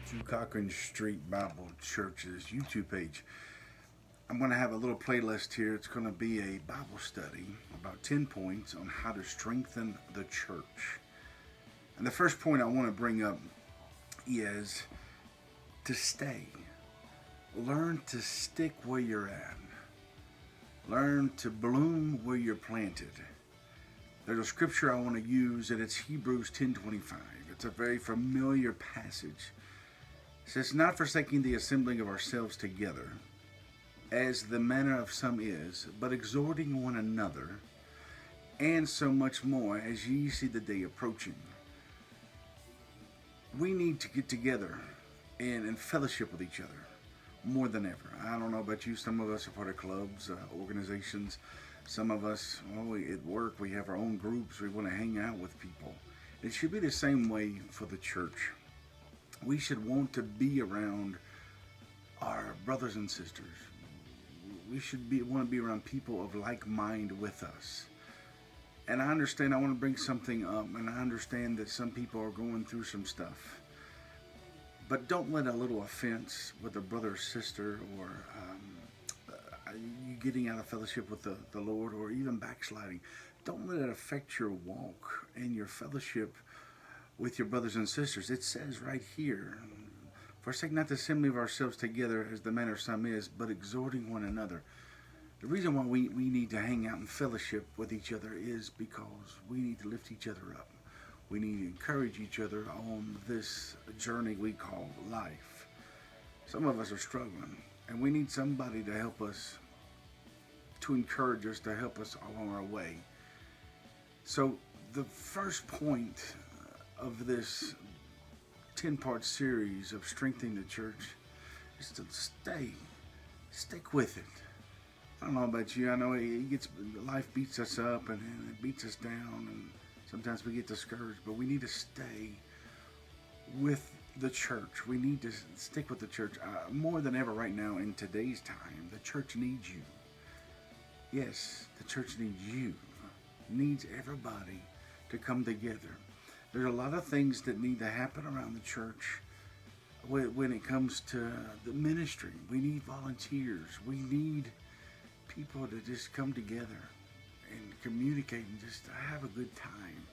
to Cochran Street Bible Church's YouTube page. I'm going to have a little playlist here. It's going to be a Bible study, about 10 points on how to strengthen the church. And the first point I want to bring up is to stay. Learn to stick where you're at. Learn to bloom where you're planted. There's a scripture I want to use, and it's Hebrews 10:25. It's a very familiar passage. It says, "Not forsaking the assembling of ourselves together, as the manner of some is, but exhorting one another, and so much more as ye see the day approaching." We need to get together and fellowship with each other more than ever. I don't know about you. Some of us are part of clubs, organizations. Some of us, at work, we have our own groups. We want to hang out with people. It should be the same way for the church. We should want to be around our brothers and sisters. We should want to be around people of like mind with us. And I understand, I want to bring something up, and I understand that some people are going through some stuff. But don't let a little offense with a brother or sister, or you getting out of fellowship with the Lord, or even backsliding, don't let it affect your walk and your fellowship with your brothers and sisters. It says right here, "Forsake not the assembly of ourselves together, as the manner of some is, but exhorting one another." The reason why we need to hang out and fellowship with each other is because we need to lift each other up. We need to encourage each other on this journey we call life. Some of us are struggling, and we need somebody to help us, to encourage us, to help us along our way. So the first point of this 10-part series of strengthening the church is to stick with it. I don't know about you. I know life beats us up and it beats us down, and sometimes we get discouraged, but we need to stay with the church. We need to stick with the church. More than ever right now in today's time, the church needs you. Yes, the church needs you. Needs everybody to come together. There's a lot of things that need to happen around the church when it comes to the ministry. We need volunteers. We need people to just come together and communicate and just have a good time.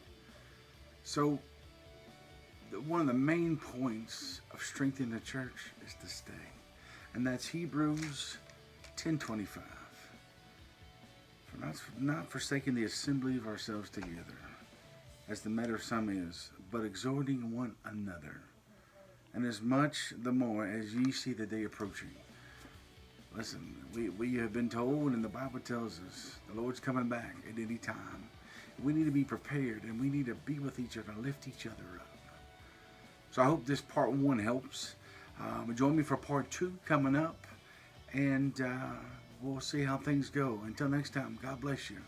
So one of the main points of strengthening the church is to stay. And that's Hebrews 10:25. "For not forsaking the assembly of ourselves together, as the matter of some is, but exhorting one another, and as much the more as ye see the day approaching." Listen, we have been told, and the Bible tells us, the Lord's coming back at any time. We need to be prepared, and we need to be with each other and lift each other up. So I hope this part 1 helps. Join me for part 2 coming up, and we'll see how things go. Until next time, God bless you.